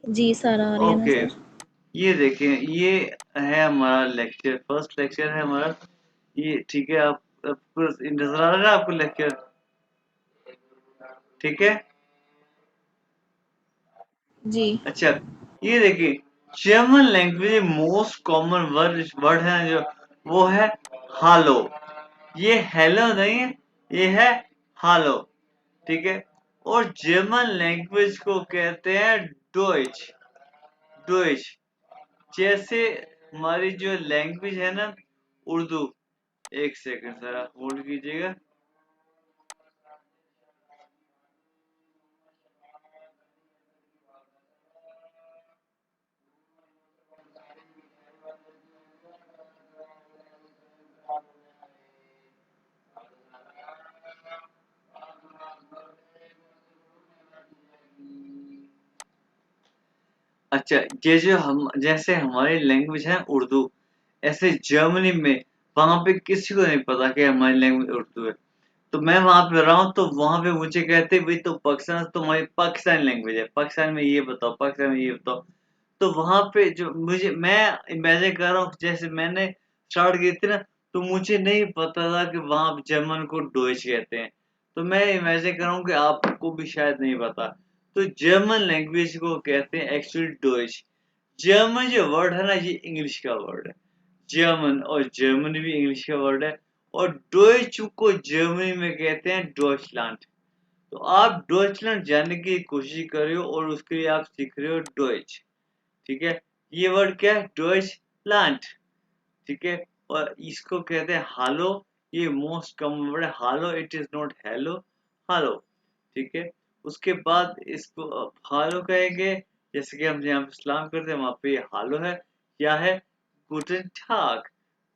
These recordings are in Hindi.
जी सर, आ रही है ओके, नज़र। ये देखें, ये है हमारा लेक्चर, फर्स्ट लेक्चर है हमारा ये। ठीक है, आप आपको नजर आ रहा है आपको लेक्चर? ठीक है। जी। अच्छा, ये देखिए, German language most common word word है जो, वो है हालो। ये हेलो नहीं है, ये है हालो। ठीक है। और जर्मन लैंग्वेज को कहते हैं डोइच। डोइच, जैसे हमारी जो लैंग्वेज है ना, उर्दू। एक सेकंड सर, आप होल्ड कीजिएगा। अच्छा, ये जो हम जैसे हमारी लैंग्वेज है उर्दू, ऐसे जर्मनी में वहां पे किसी को नहीं पता कि हमारी लैंग्वेज उर्दू है। तो मैं वहां पे रहा हूँ, तो वहां पे मुझे कहते भाई तो पाकिस्तान, तुम्हारी पाकिस्तानी लैंग्वेज है, पाकिस्तान में ये बताओ, पाकिस्तान में ये बताओ। तो वहां पे जो मुझे, मैं इमेजिन कर रहा हूँ जैसे मैंने स्टार्ट की थी ना, तो मुझे नहीं पता था कि वहां जर्मन को डोइच कहते हैं। तो मैं इमेजिन कर रहा हूँ कि आपको भी शायद नहीं पता। तो जर्मन लैंग्वेज को कहते हैं एक्चुअली डोइच। जर्मन जो वर्ड है ना, ये इंग्लिश का वर्ड है। जर्मन और जर्मनी भी इंग्लिश का वर्ड है। और डोइच को जर्मनी में कहते हैं डॉइचलैंड। तो आप डॉइचलैंड जानने की कोशिश कर रहे हो और उसके लिए आप सीख रहे हो डॉइच। ठीक है। ये वर्ड क्या है? डॉइचलैंड। ठीक है। और इसको कहते हैं हालो। ये मोस्ट कॉमन वर्ड है हालो, इट इज नॉट हेलो, हालो। ठीक है। उसके बाद इसको हालो कहेंगे, जैसे कि हम यहाँ पे सलाम करते हैं, वहां पे हालो है। क्या है? गुडन ठाक।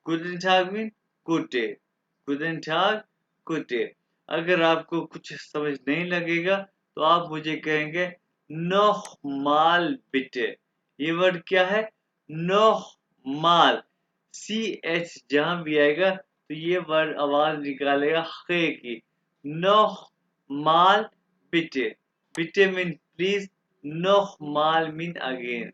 गुडन ठाक मीन गुड डे। गुडन ठाक, गुड डे। अगर आपको कुछ समझ नहीं लगेगा, तो आप मुझे कहेंगे नोह माल बिटे। ये वर्ड क्या है? नोह माल। सी एच जहां भी आएगा, तो ये वर्ड आवाज निकालेगा खे की। नोह माल बिटे। बिटे मीन प्लीज, नोह माल मीन अगेन।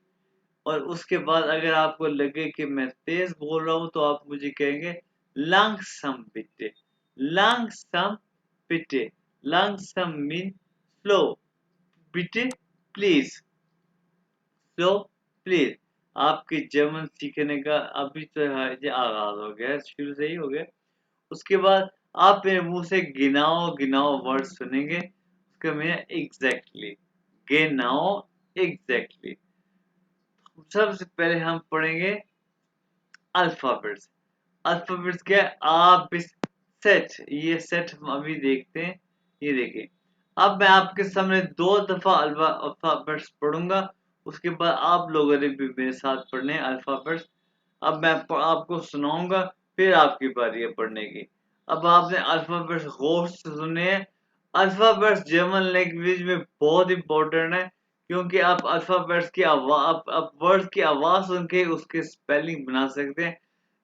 और उसके बाद अगर आपको लगे कि मैं तेज बोल रहा हूं, तो आप मुझे कहेंगे लंगसम बिटे। लंगसम बिटे। लंगसम मीन स्लो। बिटे प्लीज, स्लो प्लीज। आपके जर्मन सीखने का अभी तो ये आगाज हो गया है, शुरू से ही हो गया। उसके बाद आप मेरे मुंह से गिनाओ गिनाओ वर्ड सुनेंगे, उसका मीनिंग एग्जैक्टली। गिनाओ एग्जैक्टली। सबसे पहले हम पढ़ेंगे अल्फाबेट्स। अल्फाबेट्स क्या है? आप इस सेट, ये सेट हम अभी देखते हैं। ये देखिए, अब मैं आपके सामने 2 दफा अल्फाबेट्स पढ़ूंगा। उसके बाद आप लोगों ने भी मेरे साथ पढ़ने हैं अल्फाबेट्स। अब मैं आपको सुनाऊंगा, फिर आपकी बारी है पढ़ने की। अब आपने अल्फाबेट्स गौर से सुने हैं। अल्फाबेट्स जर्मन लैंग्वेज में बहुत इंपॉर्टेंट है, क्योंकि आप अल्फाबेट्स की आवाज, आप वर्ड की आवाज सुन के उसके स्पेलिंग बना सकते हैं।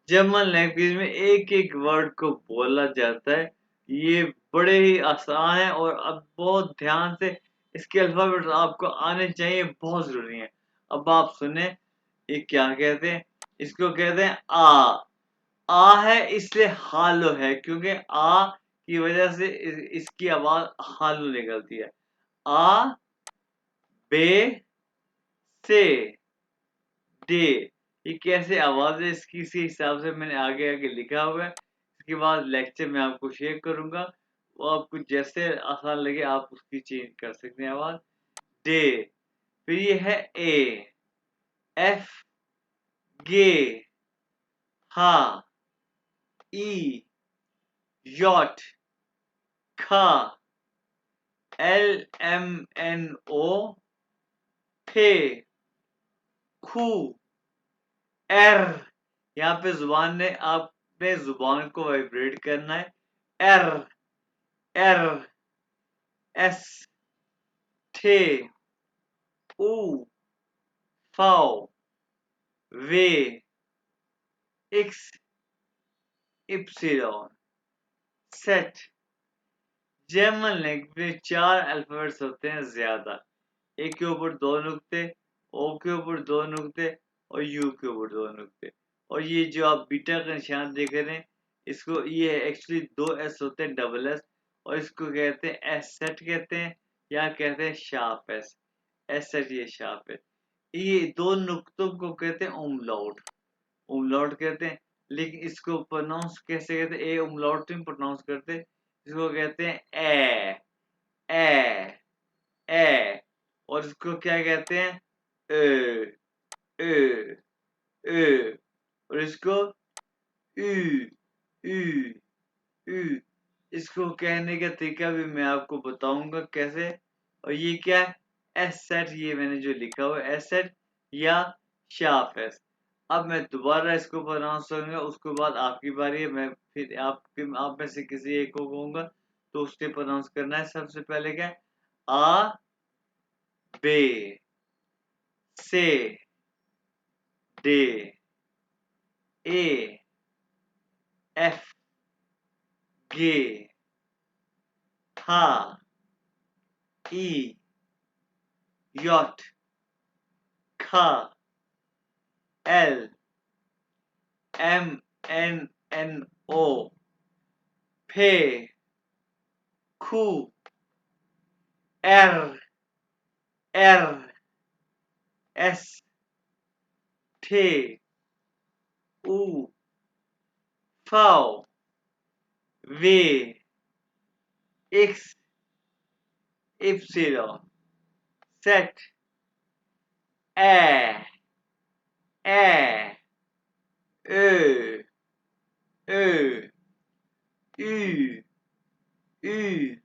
जर्मन लैंग्वेज में एक एक वर्ड को बोला जाता है। ये बड़े ही आसान है, और अब बहुत ध्यान से इसके अल्फाबेट्स आपको आने चाहिए, बहुत जरूरी है। अब आप सुने, ये क्या कहते हैं? इसको कहते हैं आ। आ है इसलिए हालो है, क्योंकि आ की वजह से इसकी आवाज हालो निकलती है। आ, बे, से, डे। ये कैसे आवाज है इसकी, इसी हिसाब से मैंने आगे आगे लिखा हुआ है। इसके बाद लेक्चर में आपको शेयर करूंगा, वो आपको जैसे आसान लगे आप उसकी चेंज कर सकते हैं आवाज। डे। फिर ये है ए, एफ, गे, हा, ई, यॉट, खा, एल एम एन ओ, थे, खू, एर। यहाँ पे जुबान ने, आपने जुबान को वाइब्रेट करना है। एर, एर, एस, थे, ऊ, फाओ, वे, एक्स, इप्सिलॉन, सेट। जर्मन लैंग्वेज में 4 अल्फाबेट्स होते हैं ज्यादा, एक के ऊपर 2 नुक्ते, ओ के ऊपर 2 नुक्ते और यू के ऊपर 2 नुक्ते। और ये जो आप बीटा का निशान देख रहे हैं, इसको ये एक्चुअली 2 एस होते हैं, डबल एस, और इसको कहते हैं एस सेट कहते हैं, या कहते हैं शार्प एस। एस सेट ये शार्प है। ये 2 नुक्तों को कहते हैं उमलाउट। उमलाउट कहते हैं, लेकिन इसको प्रोनाउंस कैसे कहते हैं? ए उमलाउट नहीं प्रोनाउंस करते, इसको कहते हैं ए ए ए। और इसको क्या कहते हैं? ए ए ए। और इसको उ उ उ। इसको कहने का तरीका भी मैं आपको बताऊंगा कैसे। और ये क्या है? एस सेट, ये मैंने जो लिखा हुआ है एस सेट या शार्प एस। अब मैं दोबारा इसको प्रोनाउंस करूंगा, उसके बाद आपकी बारी है। मैं फिर आप में से किसी एक को कहूंगा, तो उससे प्रोनाउंस करना है। सबसे पहले क्या है? आ बे से डे ए एफ गे हा ई यॉट खा एल एम एन एन ओ फे खू एर एर एस थे ऊ फाओ वे एक्स इप्सिलॉन सेट ए ए ö ö ü ü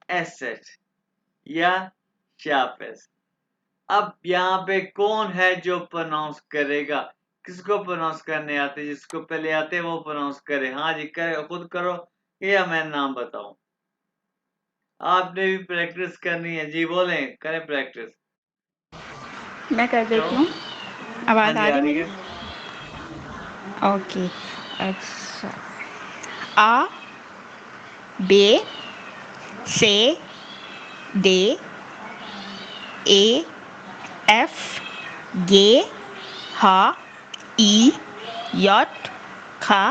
एसेट या शार्पेस्ट। अब यहाँ पे कौन है जो प्रोनाउंस करेगा? किसको प्रोनाउंस करने आते? जिसको पहले आते वो प्रोनाउंस करे। हाँ जी, करे, खुद करो या मैं नाम बताऊं? आपने भी प्रैक्टिस करनी है जी, बोलें, करें प्रैक्टिस। मैं कर देती हूँ। हाँ आवाज़ जी, आ आ रही रही मेरी? है। ओके। अच्छा। आ बे से दे ए एफ गे हा ई यॉट खा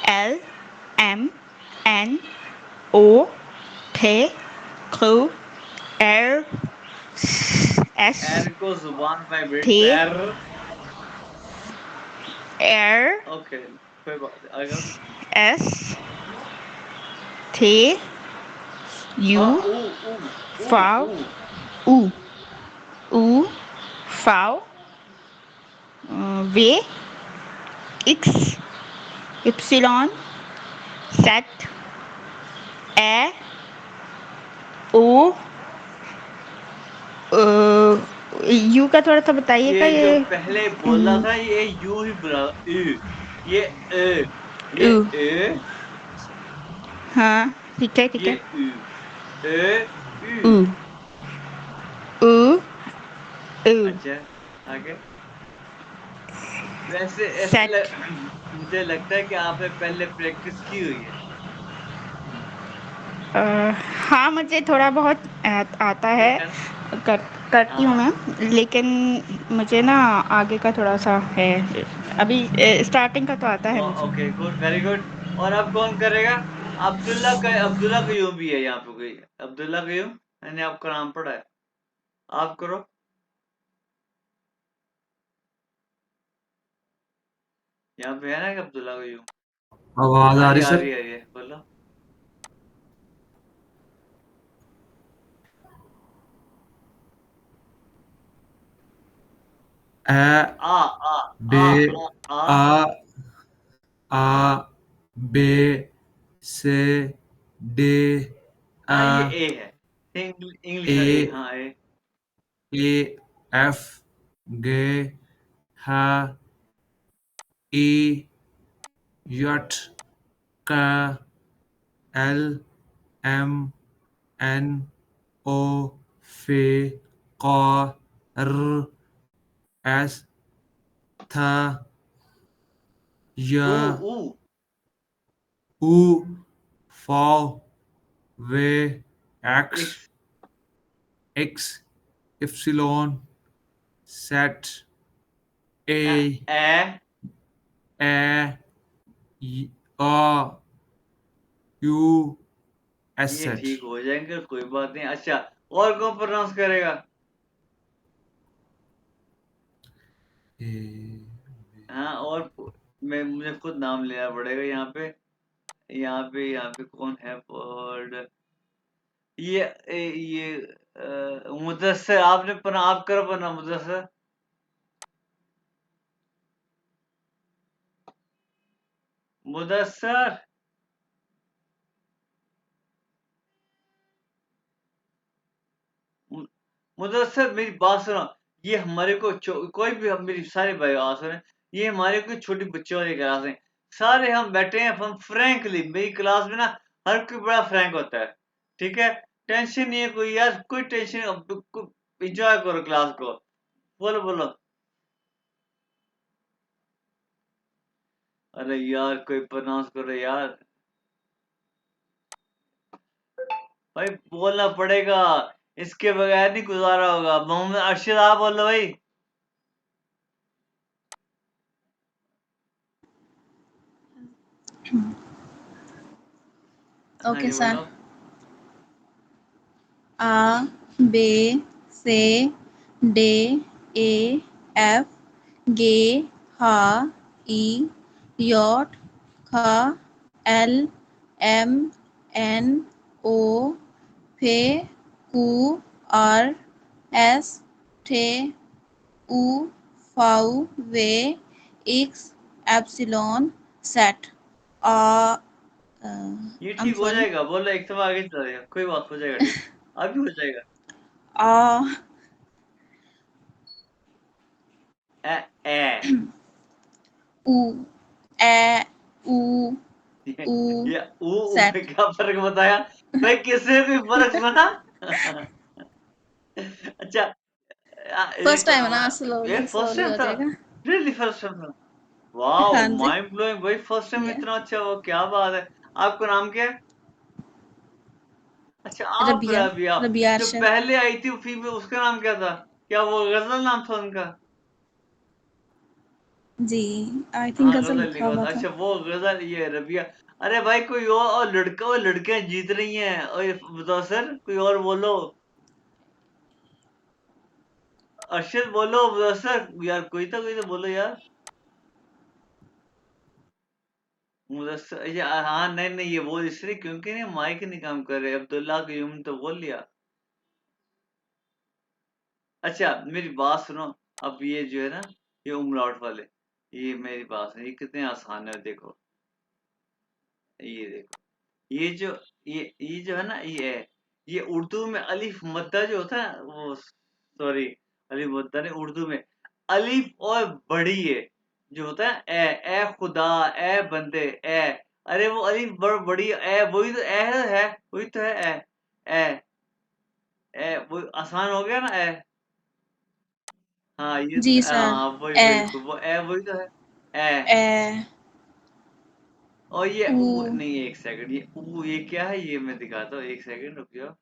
एल एम एन ओ थे खू एर एस एर को जुबान वाइब्रेट थे एर। एर ओके, कोई बात नहीं, आगे। एस थे यू ऊ ऊ ऊ फाव ऊ ऊ ऊ फाव वे एक्स इप्सिलॉन सेट ए ओ यू का थोड़ा सा बताइएगा ये जो ये। पहले बोला था ये यू ही बोला। ये ए, ये ऊ ए, हाँ ठीक है ठीक ये है। ए ऊ ऊ। ऊ ऊ अच्छा, आगे। वैसे सेट। मुझे लगता है कि आपने पहले प्रैक्टिस की हुई है। हाँ मुझे थोड़ा बहुत आता है। ठीक है ना? कर, करती हूँ हाँ, मैं, लेकिन मुझे ना आगे का थोड़ा सा है। अभी स्टार्टिंग का तो आता है मुझे। Okay, good, very good. और अब कौन करेगा? अब्दुल्ला कयूम भी है यहाँ पे कोई। अब्दुल्ला कयूम, मैंने आपका नाम पढ़ा है। आप करो। यहाँ पे है ना कि अब्दुल्ला कयूम? आवाज हाँ आ जी, रही आ सर? रही है, बोलो। ए आ आ बे आ आ आ आ बे से डे आ हाँ, ये ए है, इंग्लिश में ए ए। हाँ, ए। ए एफ गे हा ई यट का एल एम एन ओ फे क र एस था य ऊ ऊ उ फॉ वे एक्स एक्स एक्स इप्सिलॉन set, ए, a, ए, a, a, u, ये asset. ठीक हो जाएंगे, कोई बात नहीं। अच्छा, और कौन प्रोनाउंस करेगा? A, हाँ, और मैं मुझे खुद नाम लेना पड़ेगा यहाँ पे। यहाँ पे कौन है वर्ड? ये मुदस्सिर, आपने पना, आप करो पना मुदस्सिर। मुदस्सिर, मु- मुदस्सिर, मेरी बात सुनो। ये हमारे को कोई भी, हम मेरी सारे भाई बात सुने। ये हमारे कोई छोटी बच्चों वाली क्लास है। सारे हम बैठे हैं, हम फ्रैंकली, मेरी क्लास में ना हर कोई बड़ा फ्रैंक होता है। ठीक है, टेंशन नहीं है कोई यार, कोई टेंशन नहीं, एंजॉय करो क्लास को। बोलो बोलो। अरे यार, कोई प्रोनाउंस करो यार। भाई बोलना पड़ेगा, इसके बगैर नहीं गुजारा होगा। मोहम्मद अर्शद, आप बोलो भाई। हाँ ओके जी, सर। बोलो। A B C D E F G H I J K L M N O P Q R S T U V X epsilon Z। uh, ये I'm ठीक हो sorry। जाएगा, बोलो, एक दफा आगे चल जाएगा, कोई बात, हो जाएगा ठीक। अभी हो जाएगा। uh, A, A. U A U ये U ये ऊ Z। में क्या फर्क बताया? भाई, किसने भी फर्क सुना? अच्छा, फर्स्ट टाइम है ना, ये स्लोली फर्स्ट स्लोली टाइम हो था? जाएगा। रियली फर्स्ट टाइम था? वाओ, हाँ जी। माइंड ब्लोइंग भाई, फर्स्ट टाइम ये इतना अच्छा हो, क्या बात है। आपका नाम क्या है? अच्छा, आप रबिया, रबिया। रबिया जो अरशद। पहले आई थी फीमेल, उसका नाम क्या था? क्या वो गजल नाम था उनका? जी, आई थिंक हाँ, गजल गजल लिखा लिखा हुआ था। था। अच्छा, वो गजल, ये रबिया। अरे भाई, कोई और लड़का और लड़कियां जीत रही हैं, और ये बताओ सर, कोई और बोलो। अरशद बोलो, बताओ सर यार, कोई तो बोलो यार। मुदस्सिर, ये हाँ, नहीं नहीं, ये बोल इसलिए क्योंकि नहीं, माइक नहीं काम कर रहे। अब्दुल्ला कयूम तो बोल लिया। अच्छा, मेरी बात सुनो। अब ये जो है ना, ये उमलाउट वाले, ये मेरी बात सुनो, ये कितने आसान है, देखो। ये देखो, ये जो ये जो है ना, ये है। ये उर्दू में अलिफ मद्दा जो होता है, वो सॉरी, अलिफ मद्दा नहीं, उर्दू में अलिफ और बड़ी है जो होता है, ए ए खुदा, ए बंदे, ए। अरे वो अलिफ बड़ी ए, वही तो ए है, वही तो है ए। ए ए वो आसान हो गया ना, ए। हाँ, ये जी सर। हाँ, वही ए बिल्कुल, वो ए वही तो है, ए। ए और ये उ ऊ नहीं, एक सेकंड, ये ऊ, ये क्या है, ये मैं दिखाता हूँ, एक सेकंड रुक जाओ।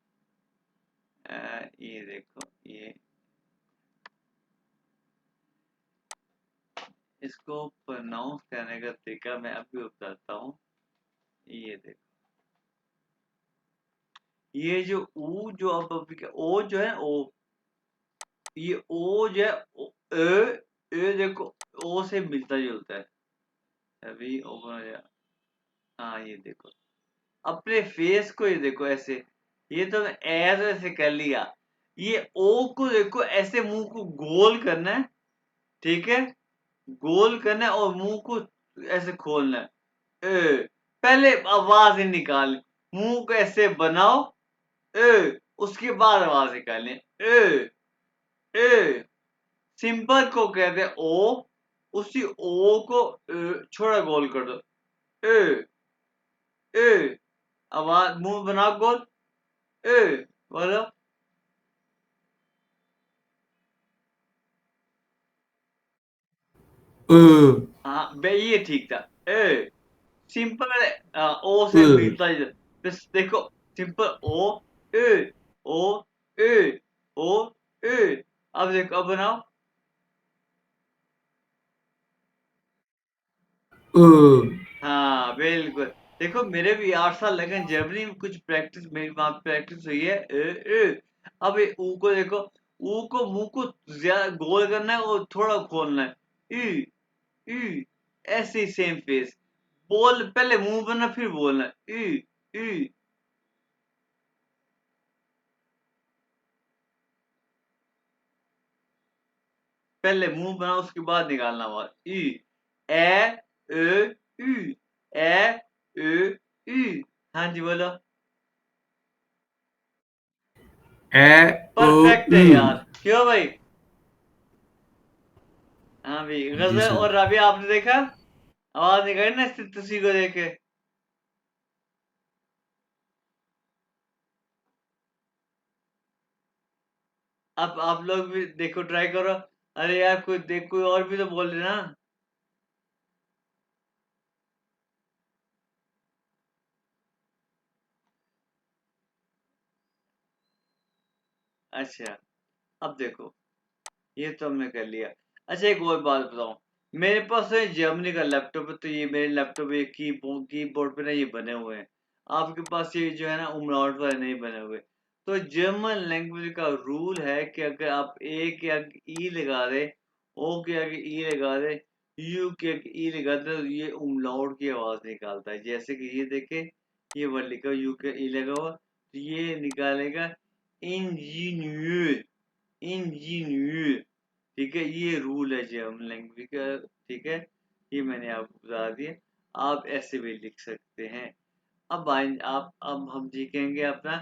ये देखो, ये इसको प्रोनाउंस करने का तरीका मैं अभी बताता हूँ। ये देखो, ये जो ऊ, जो अब ओ जो है, ओ, ये ओ जो है, ए देखो, ओ से मिलता जुलता है। अभी ओपन हो जाए। हाँ, ये देखो, अपने फेस को ये देखो ऐसे। ये तो ऐसे ऐसे कर लिया। ये ओ को देखो, ऐसे मुंह को गोल करना है। ठीक है, गोल करना है, और मुंह को ऐसे खोलना है। पहले आवाज ही निकाल, मुंह को ऐसे बनाओ, उसके बाद आवाज निकालनी। ए ए सिंपल को कहते हैं ओ, उसी ओ को छोड़ा गोल कर दो। ए ए आवाज, मुंह बनाओ गोल, ए बोलो। uh, हाँ बे, ये ठीक था। ए सिंपल है, ओ से मिलता है। बस देखो, सिंपल ओ, ए, ओ, ए, ओ, ए। अब देखो, अब बनाओ, हाँ बिल्कुल। देखो मेरे भी 8 साल लगे जर्मनी में, कुछ प्रैक्टिस मेरी वहां प्रैक्टिस हुई है। अब ये ऊ को देखो, ऊ को मुंह को ज्यादा गोल करना है और थोड़ा खोलना है। ई ऐसे ही सेम फेस, बोल पहले मुंह बनना फिर बोलना ई। पहले मुंह बनाओ उसके बाद निकालना आवाज। ई ए उ ए उ। हाँ जी बोलो। परफेक्ट है यार, क्यों भाई? हाँ भाई, जी गजल सर। और राबिया आपने देखा, आवाज निकाली ना तुसी को देखे। अब आप लोग भी देखो, ट्राई करो। अरे यार कोई देख, कोई और भी तो बोल रहे ना। अच्छा, अब देखो, ये तो हमने कर लिया। अच्छा एक और बात बताऊं, मेरे पास है जर्मनी का लैपटॉप है, तो ये मेरे लैपटॉप ये कीबोर्ड पे ना ये बने हुए हैं। आपके पास ये जो है ना उमलाउट वाले नहीं बने हुए। तो जर्मन लैंग्वेज का रूल है कि अगर आप ए के आगे ई लगा दे, ओ के आगे ई लगा दे, यू के आगे ई लगा दे, तो ये उमलाउट की आवाज निकालता है। जैसे कि ये देखे, ये वर्ड लिखा यू के ई लगा हुआ, तो ये निकालेगा इंजीनियर, इंजीनियर। ठीक है, ये रूल है जर्मन लैंग्वेज का। ठीक है, ये मैंने आपको बता दिया। आप ऐसे भी लिख सकते हैं। अब आए आप, अब हम सीखेंगे अपना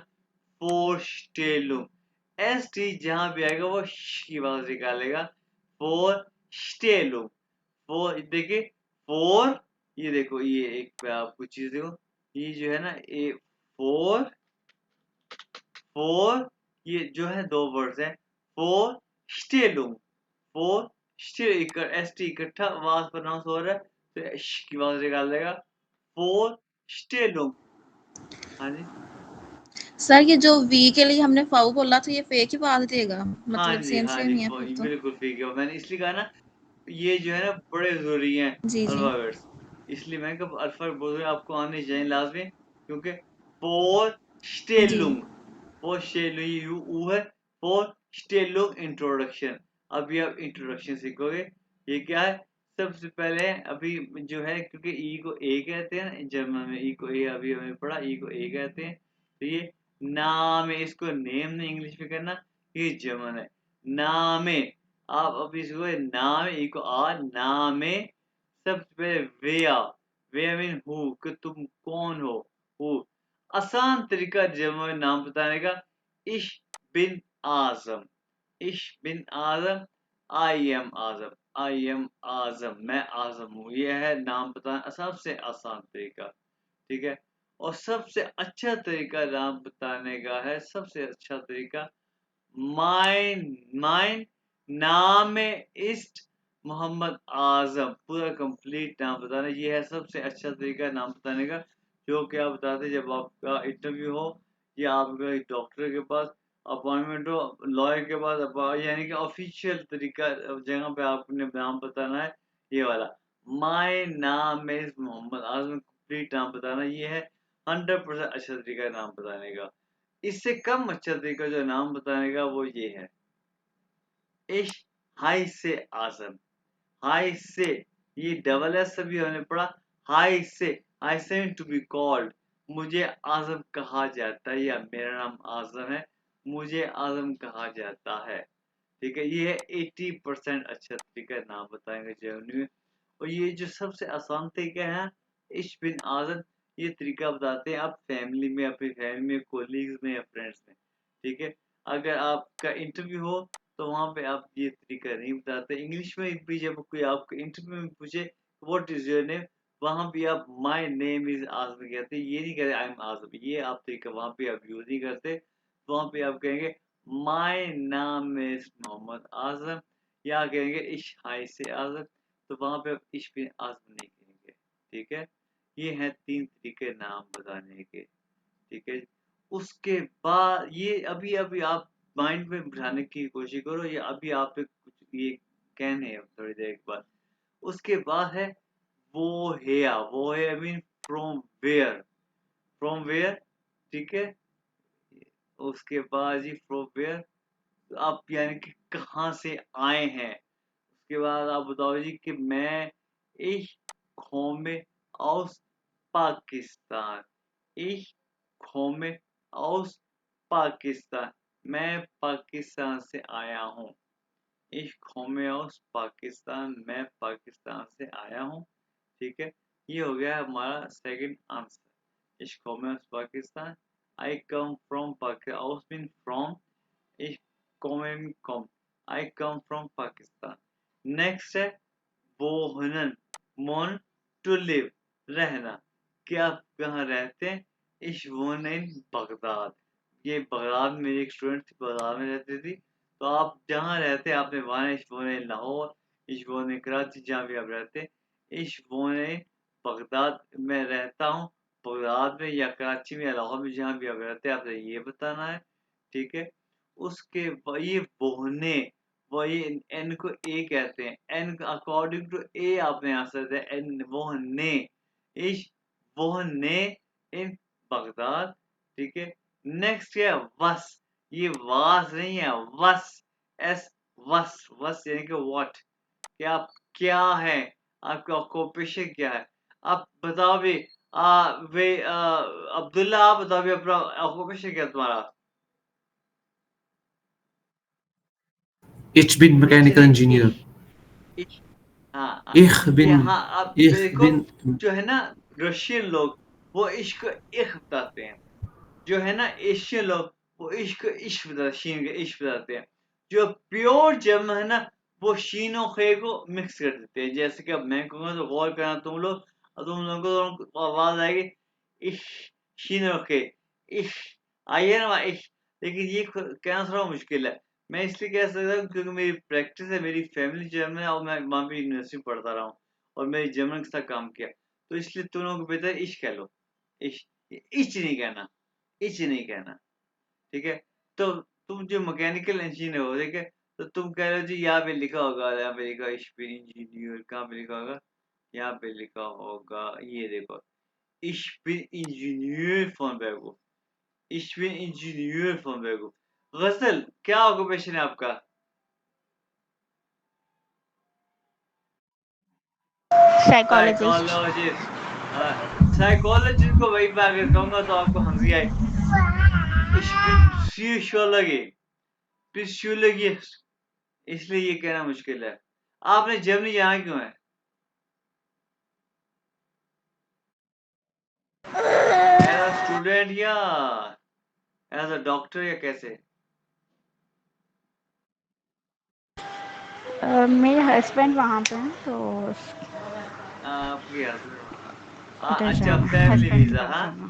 फोरस्टेलुम। एस टी जहां भी आएगा वो श की आवाज निकालेगा। फोर स्टेलुम, फोर देखिए, फोर, ये देखो, ये एक पे आपको चीज देखो, ये जो है ना, ये फोर, फोर, ये जो है दो वर्ड्स हैं। फोर स्टेलुम, फोर स्टिल, एस टी इकट्ठा आवाज प्रोनाउंस हो रहा है, तो श की आवाज निकाल देगा। फोर स्टेलुम। हाँ जी, सर ये जो वी के लिए हमने फाउ बोला तो ये फे की बात देगा, हाँ मतलब जी, सेम हाँ सेम जी, ही है फिर तो। बिल्कुल ठीक है। मैंने इसलिए कहा ना, ये जो है ना बड़े जरूरी हैं जी जी। अल्फाबेट्स। इसलिए मैंने कहा अल्फाबेट बोल आपको आने चाहिए लाजमी, क्योंकि फोर जी स्टेलुंग, फोर स्टेलुंग, यू ऊ है। फोर स्टेलुंग इंट्रोडक्शन। अभी आप इंट्रोडक्शन सीखोगे। ये क्या है? सबसे पहले अभी जो है, क्योंकि ई को ए कहते हैं ना जर्मन में, ई को ए, अभी हमें पढ़ा ई को ए कहते हैं। तो ये नाम है, इसको नेम नहीं इंग्लिश में करना, ये जर्मन है। नामे, आप अभी इसको नाम, ई को आ, नामे। सबसे पहले वेया, वेया मीन हु, कि तुम कौन हो, हु। आसान तरीका जर्मन में नाम बताने का, इश बिन आजम, इश बिन आजम, I am Azam, I am आजम, मैं आजम हूँ। यह है नाम बताना सबसे आसान तरीका। ठीक है, और सबसे अच्छा तरीका नाम बताने का है, सबसे अच्छा तरीका, माइन, माइन नाम इस्ट मोहम्मद आजम, पूरा कंप्लीट नाम बताना। ये है सबसे अच्छा तरीका नाम बताने का, जो कि आप बताते जब आपका इंटरव्यू हो, या आपका डॉक्टर के पास अपॉइंटमेंट हो, लॉयर के पास, यानी कि ऑफिशियल तरीका जगह पे आपने नाम बताना है, ये वाला। माय नाम इज मोहम्मद आजम, कंप्लीट नाम बताना। ये है 100% अच्छा तरीका नाम बताने का। इससे कम अच्छा तरीका जो नाम बताने का वो ये है, इश हाय से आजम, हाय से, ये डबल एस से भी हमने पढ़ा। हाय से, आई सेम टू बी कॉल्ड, मुझे आजम कहा जाता है, या मेरा नाम आजम है, मुझे आजम कहा जाता है। ठीक है, ये है 80% अच्छा तरीका नाम बताएंगे जर्मनी में। और ये जो सबसे आसान तरीका है, इश बिन आजम, ये तरीका बताते हैं आप फैमिली में, अपनी फैमिली में, कोलीग्स में, या फ्रेंड्स में। ठीक है, अगर आपका इंटरव्यू हो तो वहां पे आप ये तरीका नहीं बताते। इंग्लिश में भी जब कोई आपको इंटरव्यू में पूछे व्हाट इज योर नेम, वहां भी आप माय नेम इज आजम कहते हैं, ये नहीं कहते आई एम आजम। ये आप तरीका वहां पे आप यूज नहीं करते। वहां पे आप कहेंगे माय नाम इज मोहम्मद आजम, या कहेंगे इश हाय से आजम। तो वहां पे आप इश बिन आजम नहीं कहेंगे। ठीक है, ये हैं 3 तरीके नाम बताने के। ठीक है, उसके बाद ये अभी अभी आप माइंड में बिठाने की कोशिश करो, ये अभी आप पे कुछ ये कहने हैं थोड़ी देर के बाद। उसके बाद है woher मीन फ्रॉम वेयर, ठीक है। उसके बाद जी फ्रॉम वेयर, आप यानी कि कहाँ से आए हैं। उसके बाद आप बताओ जी कि मैं ich komme aus Pakistan, ich komme aus Pakistan, मैं पाकिस्तान से आया हूँ। ich komme aus पाकिस्तान, मैं पाकिस्तान से आया हूँ, ठीक है। ये हो गया हमारा second answer. ich komme aus Pakistan, I come from Pakistan, aus mean from, ich komme mean come, I come from Pakistan। Next है wohnen, मोन टू लिव, रहना, कि आप कहाँ रहते हैं। ich wohne in बगदाद, ये बगदाद में मेरी एक स्टूडेंट थी, बगदाद में रहती थी। तो आप जहाँ रहते हैं आपने वहाँ ich wohne in Lahore, ich wohne in Karachi, जहाँ भी आप रहते हैं। ich wohne in बगदाद, मैं रहता हूँ बगदाद में या कराची में या लाहौर में, जहाँ भी आप रहते हैं आपने ये बताना है, ठीक है। उसके ये बोहने, वही एन को ए कहते हैं, एन अकॉर्डिंग टू ए आपने आंसर दिया, एन वोहने, इश वोहने इन बगदाद, ठीक है। नेक्स्ट है वस, ये वास नहीं है, वस, एस, वस, वस यानी कि व्हाट, कि आप क्या है, आपका ऑक्यूपेशन क्या है। आप बताओ भी अब्दुल्ला, आप बताओ भी अपना ऑक्यूपेशन क्या है तुम्हारा। Ich bin mechanical engineer. हाँ Ich कि bin, हाँ आप ich देखो, bin, जो है ना रशियन लोग वो इश्क इश्क बताते हैं, जो है ना एशियन लोग वो इश्क इश्क बताते, शीन का इश्क बताते हैं। जो प्योर जर्मन है ना वो शीन और खे को मिक्स कर देते हैं। जैसे कि अब मैं कहूँगा तो गौर करना तुम लोग, और तुम लोगों को आवाज आएगी इश, शीन और खे, इश, आइए ना इश, लेकिन ये कहना थोड़ा मुश्किल है। मैं इसलिए कह सकता हूँ क्योंकि मेरी प्रैक्टिस है, मेरी फैमिली जर्मन है और मैं वहाँ भी यूनिवर्सिटी में पढ़ता रहा हूँ और मेरी जर्मन के साथ काम किया, तो इसलिए तुम लोगों को बेहतर इश कह लो, इश, इच नहीं कहना, इच नहीं कहना, ठीक है। तो तुम जो मैकेनिकल इंजीनियर हो, ठीक है, तो तुम कह रहे हो जी यहाँ पे लिखा होगा, यहाँ पे लिखा इश बिन इंजीनियर, कहाँ पे लिखा होगा, यहाँ पे लिखा होगा, ये देखो, इश बिन इंजीनियर फॉन बैगो, इश बिन इंजीनियर फॉन बैगो। गसल, क्या ऑक्यूपेशन है आपका। साइकोलॉजिस्ट। साइकोलॉजिस्ट, साइकोलॉजिस्ट को वही मैं अगर कहूंगा तो आपको हंसी आए। फिजियोलॉजिस्ट, इसलिए ये कहना मुश्किल है। आपने जर्मनी यहाँ क्यों है। एज अ स्टूडेंट या एज अ डॉक्टर या कैसे। मेरे हस्बैंड वहाँ पे हैं तो आपके हस्बैंड, उधर अच्छा जाना, फैमिली हस्बैंड की वीजा, तरफ हाँ, जाना।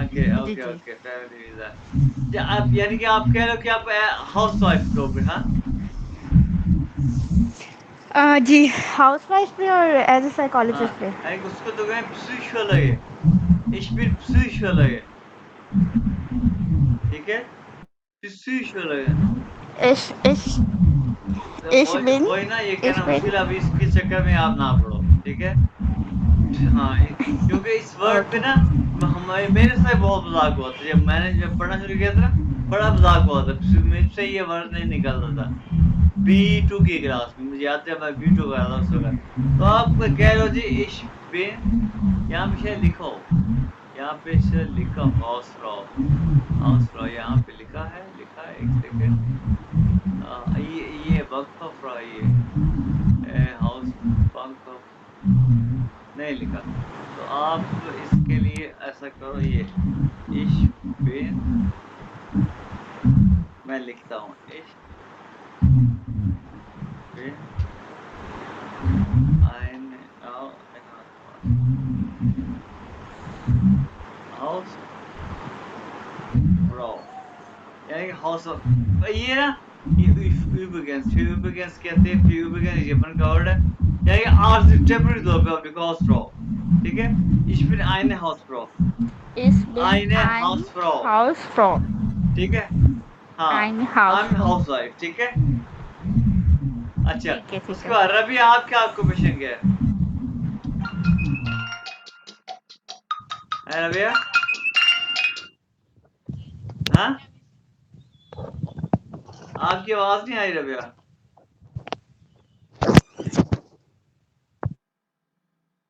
ओके जी ओके जी। Okay, family visa. आप यानी कि आप कह रहे हो कि आप हाउस वाइफ लोग हैं, हाँ। जी, हाउस वाइफ भी और एज ए हाँ, साइकोलॉजिस्ट भी। यानी कि उसको तो कहें psychology, ich bin psychology, ठीक है, psychology। इश इश तो इश बिन वही ना, ये इश कहना बिन। मुश्किल है, अभी इसके चक्कर में आप ना पढ़ो, ठीक है। हाँ, क्योंकि इस वर्ड पे ओके। ना हमारे मेरे से बहुत मजाक हुआ था, जब पढ़ना शुरू किया था ना, बड़ा मजाक हुआ था, मुझसे ये वर्ड नहीं निकलता था। B2 की क्लास में मुझे याद है, मैं B2 कर रहा था उस वक्त। तो आप कह लो जी इश बिन, यहाँ पे शायद लिखा हो, यहाँ पे शायद लिखा हाउस फ्रॉ, हाउस फ्रॉ यहाँ पे लिखा है, एक सेकंड। ये वक्त फ्रॉ, ये हाउस बंक नहीं लिखा। तो आप इसके लिए ऐसा करो, ये इश बिन, मैं लिखता हूँ इश बिन आइन हाउस फ्रॉ, यानी कि हाउस ऑफ, ये ना ये übrigens कहते हैं, übrigens ये अपन का वर्ड है, यानी कि आज टेम्परेरी तौर पे आप लिखो हाउस फ्रॉ, ठीक है। ich bin eine Hausfrau, इश बिन eine आइन Hausfrau, हाउस फ्रॉम ठीक है। हाँ, आइन हाउस I'm फ्रॉम। housewife, ठीक है। अच्छा, ठीक है ठीक उसके है। बाद रबी, आप क्या ऑक्यूपेशन क्या है। है रबिया? हाँ, आपकी आवाज नहीं आ रही रबिया।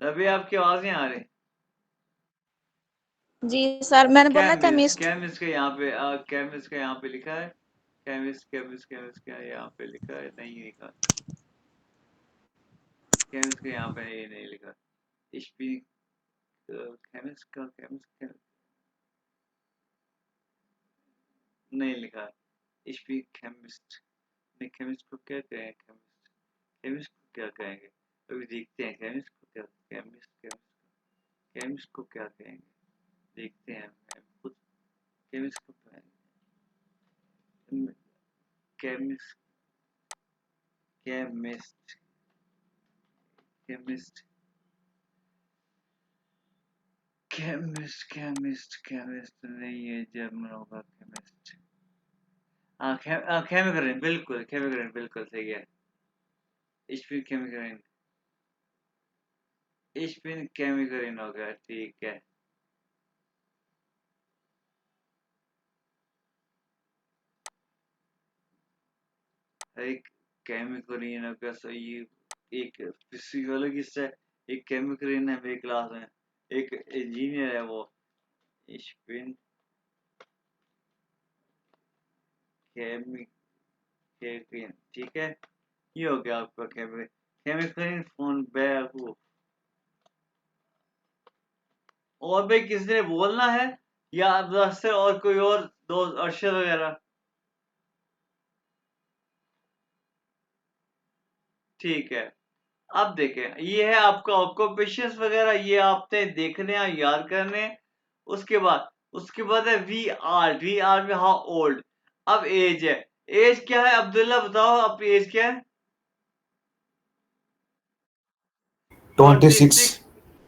रबिया आपकी आवाज नहीं आ रही। जी सर, मैंने बोला केमिस्ट केमिस्ट। केमिस्ट के यहाँ पे केमिस्ट के यहाँ पे लिखा है। केमिस्ट केमिस्ट केमिस्ट का यहाँ पे लिखा है, नहीं लिखा। केमिस्ट के यहाँ पे ये नहीं लिखा। इश्पी केमिस्ट का केमिस्ट नहीं लिखा। इश्पी केमिस्ट नहीं, केमिस्ट को क्या कहें? केमिस्ट केमिस्ट को क्या कहेंगे? अभी देखते हैं केमिस्ट को क्या, केमिस्ट केमिस्ट केमिस्ट को क्या कहेंगे, देखते हैं खुद। केमिस्ट को कहेंगे chemist chemist chemist chemist chemist chemist नहीं है, जर्मन होगा केमिस्ट। हाँ केमिकल, बिल्कुल केमिकल, बिल्कुल सही है। इश्पिन केमिकल, इश्पिन केमिकल हो गया, ठीक है। एक केमिकल हो गया, सही। एक फिजियोलॉजिस्ट है, एक केमिकल है मेरी क्लास में, एक इंजीनियर है वो। इश्पिन केमिकल, ठीक है। ये हो गया आपका केमिकल। Chemical phone bag. और भाई किसी ने बोलना है या से और कोई और दो अक्षर वगैरह? ठीक है, अब देखें, ये है आपका ऑक्यूपेशंस वगैरह, ये आपने देखने हैं, याद करने हैं। उसके बाद है वी आर में हाउ ओल्ड। अब एज है, एज क्या है अब्दुल्ला, बताओ आपकी एज क्या है? 26.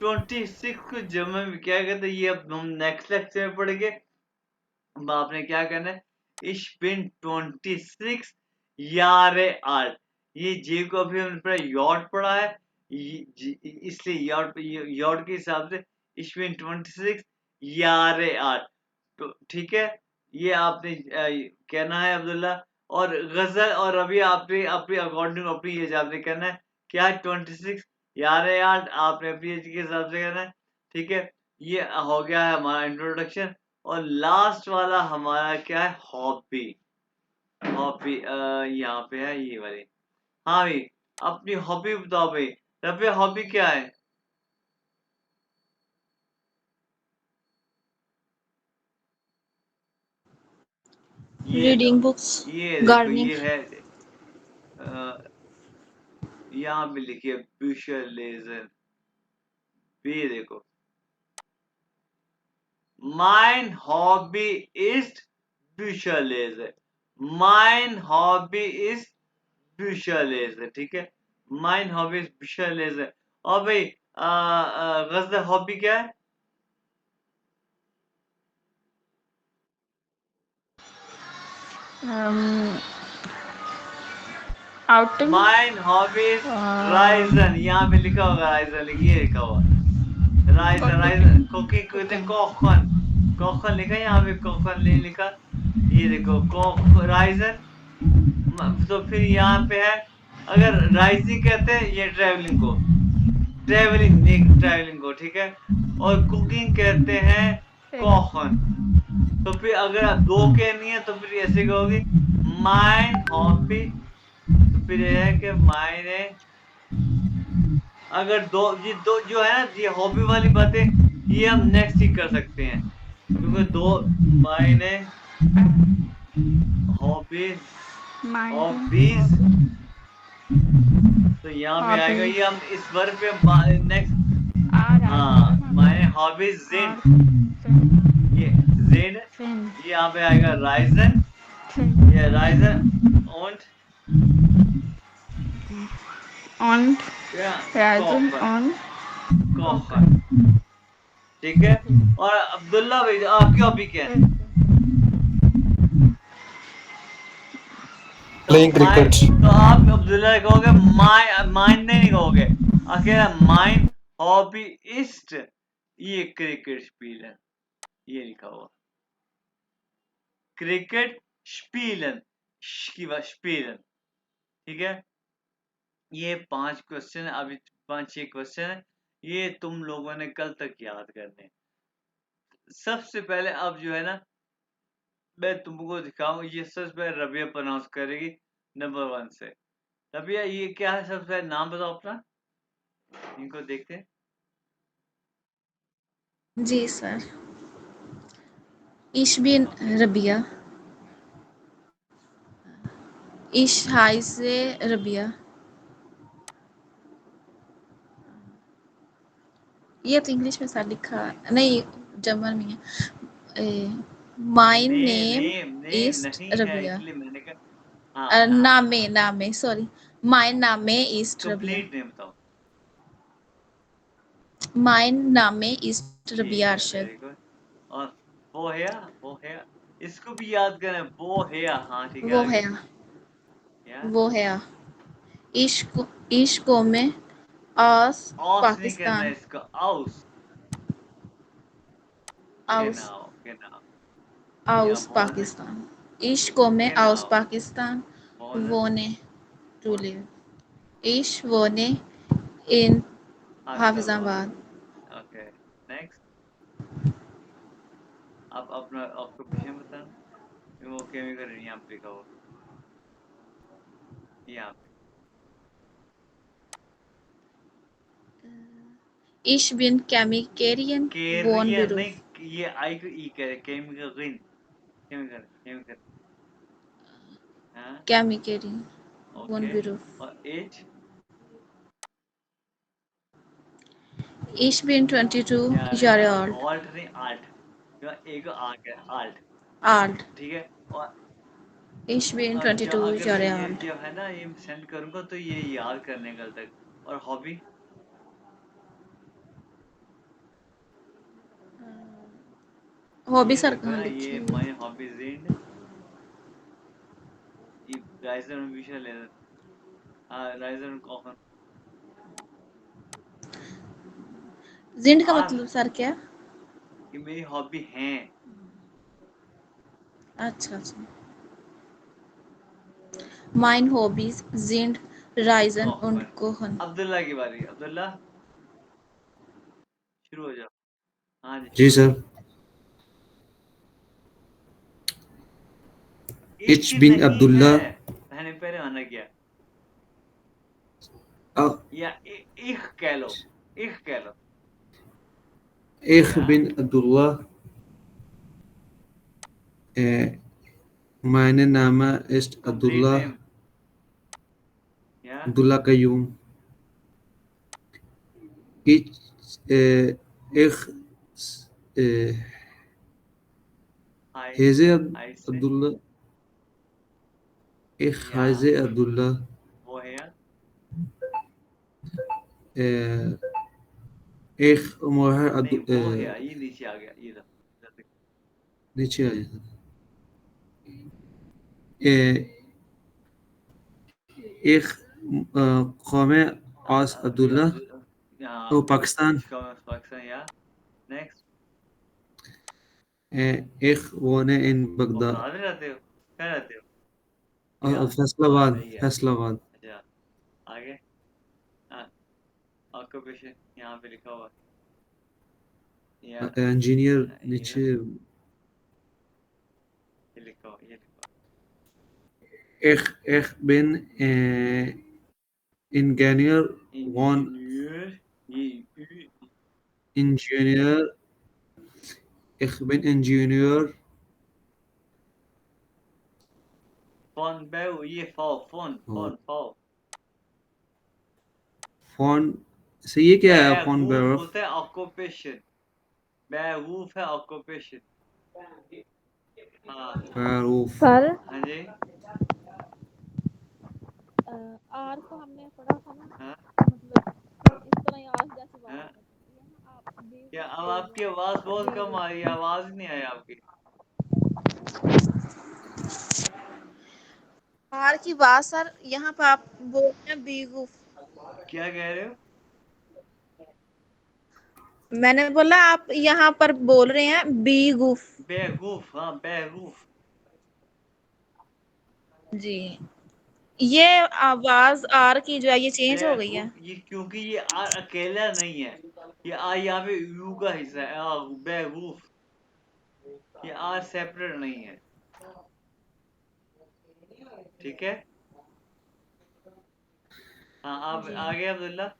26 को जर्मन में क्या कहते हैं, ये अब हम नेक्स्ट लेक्चर में पढ़ेंगे। अब आपने क्या करना है, इश बिन 26 यारे आल्ट। ये जे को अभी हमने पढ़ा, यॉट पढ़ा है, इसलिए यॉट के हिसाब से इश बिन 26 यारे आल्ट। तो ठीक है, ये आपने कहना है अब्दुल्ला। और गजल और अभी आपने अपनी अकॉर्डिंग अपनी एज आपने कहना है क्या, 26 यारे आल्ट आपने अपनी एज के हिसाब से कहना है, ठीक है। ये हो गया है हमारा इंट्रोडक्शन। और लास्ट वाला हमारा क्या है, हॉबी। हॉबी यहाँ पे है ये वाली। हाँ भाई, अपनी हॉबी बताओ भाई। रफे हॉबी क्या है? ये लो, रीडिंग बुक्स, ये देखो, गार्डनिंग। ये है यहाँ पे लिखिए विजुअलाइजेशन। ये देखो, mine hobby is visualisation. Mine hobby is visualisation, ठीक है। Mine hobby is visualisation. और भाई गजल हॉबी क्या है? Outing. Mine hobby is raisin. यहाँ पे लिखा होगा राइजन, लिखिए, लिखा हुआ राइजन। राइजन कुकिंग करते कोखन, कोखन लिखा है यहाँ पे, कोखन नहीं लिखा। ये देखो कोख राइजन। तो फिर यहाँ पे है, अगर राइजिंग कहते हैं ये ट्रैवलिंग को, ट्रैवलिंग को, ठीक है। और कुकिंग कहते हैं कोखन। तो फिर अगर आप दो कहनी है तो फिर ऐसे कहोगे माइन हॉबी। तो फिर ये है कि मायने, अगर दो जो है ना, ये हॉबी वाली बातें ये हम नेक्स्ट ही कर सकते हैं, क्योंकि दो मायने हॉबीज, हॉबीज। तो यहाँ पे आएगा, ये हम इस वर्ग पे नेक्स्ट। हाँ, मायने हॉबीज जिन, ये जिन, ये यहाँ पे आएगा राइजन। ये Ryzen und und ja, Reisen kochen, und kochen, ठीक है। और अब्दुल्ला भाई आपकी हॉबी क्या है? Playing cricket. तो आप अब्दुल्ला कहोगे माइन नहीं कहोगे, अकेला माइन हॉबी इस्ट, ये क्रिकेट स्पीलन, ये लिखा हुआ क्रिकेट स्पीलन, की बात स्पीलन, ठीक है। ये 5 क्वेश्चन, अभी 5-6 क्वेश्चन है, ये तुम लोगों ने कल तक याद करने। सबसे पहले अब जो है ना, मैं तुमको दिखाऊं, ये सबसे पहले रबिया प्रोनाउंस करेगी नंबर 1 से। रबिया, ये क्या है? सबसे पहले नाम बताओ अपना, इनको देखते हैं। जी sir. Ich bin Rabia. Ich heiße Rabia. ये तो इंग्लिश में सर लिखा नहीं, जर्मन में है। माय नेम नेम इज नहीं है, रबिया। इसलिए मैंने कहा हाँ नामे sorry, my name is Rabia. Complete name बताओ। माय नामे इज ठीक रबिया है, अरशद। Very good. और वो है, इसको भी याद करें, वो है। हाँ ठीक है, वो आगे। है, या वो है। इश्क में आस ऑस नहीं करना है पाकिस्तान। इसका, आउस। आउस कहना या आउस बोन, पाकिस्तान। इश्क में कहना आउस पाकिस्तान। बोन, वोने टू लिव। इश्क वोने इन हाफिजाबाद। हाफिजाबाद। Okay, next. आप अपना ऑक्यूपेशन बताना। वो केमिकल यहाँ पे लिखा हुआ, यहाँ पे। Ich bin Chemikerian von केरियन Beruf. नहीं, ये आई को ई करे, केमिकल ग्रीन, केमिकल केमिकल। हाँ Chemikerian von ओके। Beruf. और एज Ich bin 22 यार Jahre alt. ऑल्ट नहीं, आल्ट। एक आ गया आल्ट, Alt. ठीक है। Ich bin और जो 22 अगर मैं Jahre ये alt. जो है ना, ये सेंड करूंगा तो ये याद करने कल तक। और हॉबी, हॉबी ये सर देखो कहाँ ना, लिखी ये हुई माय है? हॉबीज एंड ये राइजर में विषय ले, राइजर में कॉफन। जिंद का आर, मतलब सर क्या? ये मेरी हॉबी है। अच्छा अच्छा। Mein Hobbys sind Reisen und coffin. Kochen. Abdullah की बारी, अब्दुल्ला शुरू हो जाओ। हाँ जी, जी शुरू हो सर। जाओ। इच इच बिन नहीं अब्दुल्ला। है, मैंने पहले माना किया। या इख कह लो, इख कह लो। इख या बिन Abdullah. meine Name ist complete Abdullah, name. या Abdullah Qayyum. Ich, ich, हाय, heiße हाय से Abdullah. Ich या heiße Abdullah. वो है या Äh, ich mache नहीं, वो है या, ये नीचे आ गया, ये लो। नीचे आ जाता। Äh, ich komme aus Abdullah, यहाँ वो पाकिस्तान। इसका पाकिस्तान। या next. ich wohne in Baghdad, Baghdad में रहते हो? क्या रहते हो? या हाँ फैसलाबाद, सही है। फैसलाबाद। अच्छा, आगे। ऑक्यूपेशन यहाँ पे लिखा हुआ है। या इंजीनियर ये लो, नीचे। ये लिखा हुआ, ये लिखा हुआ। ich bin Ingenieur von engineer, ये Ingenieur. Ich bin Ingenieur फोन बेव, ये फाओ, फोन फोन फाओ। von। से ये क्या है von बेवकूफ Beruf? होता है ऑक्यूपेशन, बेवकूफ है ऑक्यूपेशन। हाँ Beruf। सर हाँ जी। आर को हमने पढ़ा था ना, हाँ मतलब इस तरह आज जैसी बात हाँ। करते हैं यहाँ आप क्या अब आपकी आवाज बहुत कम आ रही है, आवाज नहीं आई आपकी। आर की बात सर, यहाँ पे आप बोल रहे हैं बेवकूफ। क्या कह रहे हो? मैंने बोला आप यहाँ पर बोल रहे हैं बेवकूफ। बेवकूफ, हाँ बेवकूफ। जी, ये आवाज आर की जो है ये चेंज हो गई है। बेवकूफ ये क्योंकि ये आर अकेला नहीं है, ये आर यहाँ पे यू का हिस्सा है। बेवकूफ, ये आर सेपरेट नहीं है, ठीक है। हाँ आप जी आगे अब्दुल्ला।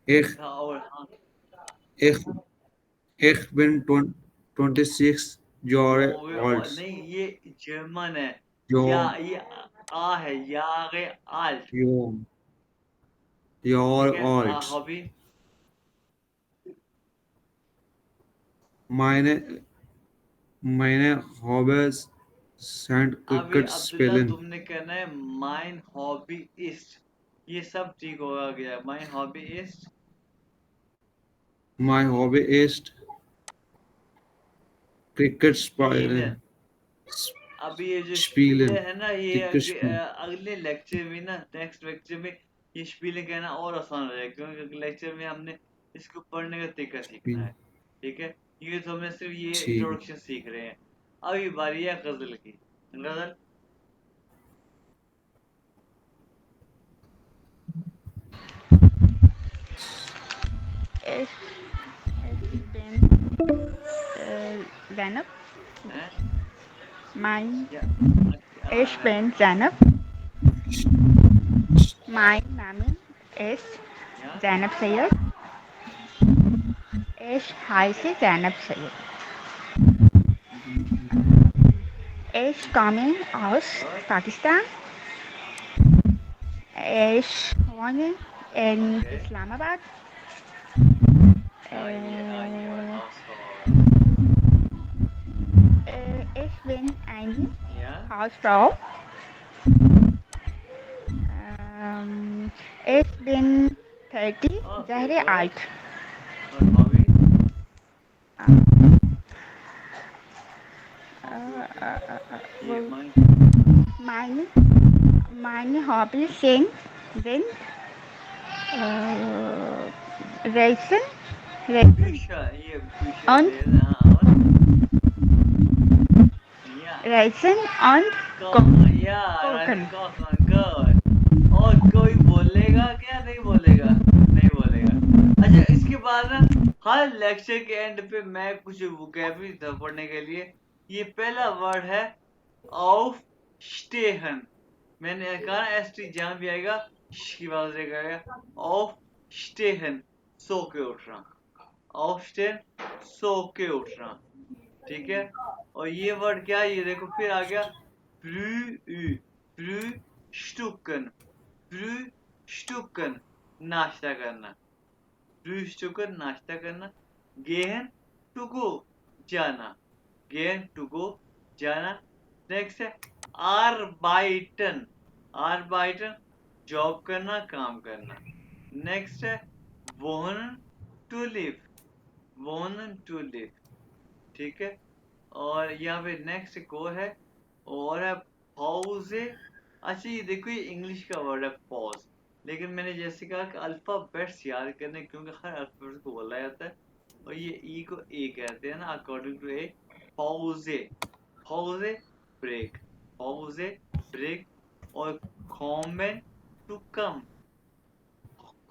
Ich, हाँ और हाँ ich, ich bin 26 Jahre alt. नहीं ये जर्मन है, या Jung, ये आ है, या आगे आल्ट, Jung, ठीक Jahre है। alt. Hobby, Meine, meine Hobbys sind अभी Cricket अब्दुल्ला spielen. तुमने कहना है माइन हॉबी इस्ट, ये सब ठीक होगा गया। Mine hobby east, Mein Hobby ist Cricket स्पीलन। spielen. अभी ये जो स्पीलन Spielen. है ना, ये Cricket spielen. अगले लेक्चर में ना, नेक्स्ट लेक्चर में ये स्पीलन कहना और आसान हो जाएगा, क्योंकि अगले लेक्चर में हमने इसको पढ़ने का तरीका सीखना है, Spielen. ठीक है। ये तो हमने सिर्फ ये ठीक। इंट्रोडक्शन सीख रहे हैं। अभी बारी है गजल की। गजल, Ich, ich bin Zainab. है Mein, या ich bin Zainab. Mein Name ist या Zainab Sayed. Ich heiße Zainab Sayed. Ich komme aus Pakistan. Ich wohne in Islamabad. Ich bin eine या Hausfrau. Ich bin 30 Jahre alt. और हॉबी, ये Well, mine meine Hobbys sind Reisen, Bücher, ये Bücher Und? lesen, हाँ, और या Reisen und या Kochen. good। और कोई बोलेगा क्या? नहीं बोलेगा, नहीं बोलेगा। अच्छा इसके बाद ना हर लेक्चर के एंड पे मैं कुछ वोकैबुलरी पढ़ने के लिए, ये पहला वर्ड है ऑफ स्टेहन। मैंने कहा एस टी जहां भी आएगा श की आवाज रहेगा। ऑफ स्टेहन, सो के उठना। ऑफ स्टेहन, सो के उठना, ठीक है। और ये वर्ड क्या है, ये देखो फिर आ गया फ्रूस्टुकन, फ्रूस्टुकन नाश्ता करना, फ्रूस्टुकन नाश्ता करना। गेहन टू गो, जाना, गेहन टू गो, जाना। नेक्स्ट है आरबाइटन, आरबाइटन जॉब करना, काम करना। नेक्स्ट है वोहन टू लिव, वोहन टू लिव, ठीक है। और यहाँ पे नेक्स्ट एक और है, और है पॉज। अच्छा ये देखो ये इंग्लिश का वर्ड है पॉज, लेकिन मैंने जैसे कहा कि अल्फाबेट्स याद करने, क्योंकि हर अल्फाबेट को बोला जाता है और ये ई को ए कहते हैं ना, अकॉर्डिंग टू ए। पॉजे, पॉजे ब्रेक, पॉजे ब्रेक। और कॉमेंट टू कम,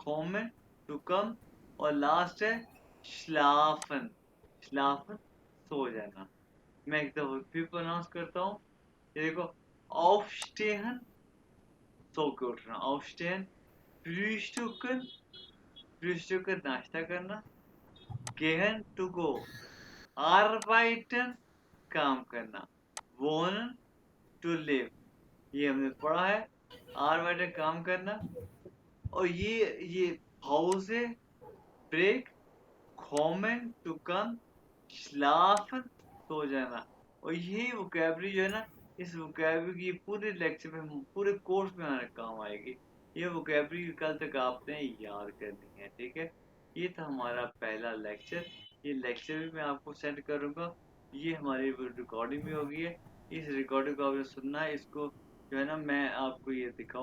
कॉमेंट टू कम। और लास्ट है श्लाफन, श्लाफन सो जाना। मैं एक दफा फिर प्रोनाउंस करता हूँ, ये देखो aufstehen, सो के उठना, aufstehen, frühstücken, frühstücken नाश्ता करना, gehen to go, arbeiten काम करना, wohnen to live, ये हमने पढ़ा है। arbeiten काम करना। और ये Pause, break, kommen to come, schlafen सो जाना। और ये वोकैबुलरी जो है ना, इस वोकैबुलरी की पूरे लेक्चर में, पूरे कोर्स में हमारे काम आएगी। ये वोकैबुलरी कल तक आपने याद करनी है, ठीक है। ये था हमारा पहला लेक्चर। ये लेक्चर भी मैं आपको सेंड करूंगा, ये हमारी रिकॉर्डिंग भी होगी है। इस रिकॉर्डिंग को आपने सुनना है, इसको जो है ना मैं आपको ये दिखाऊँ।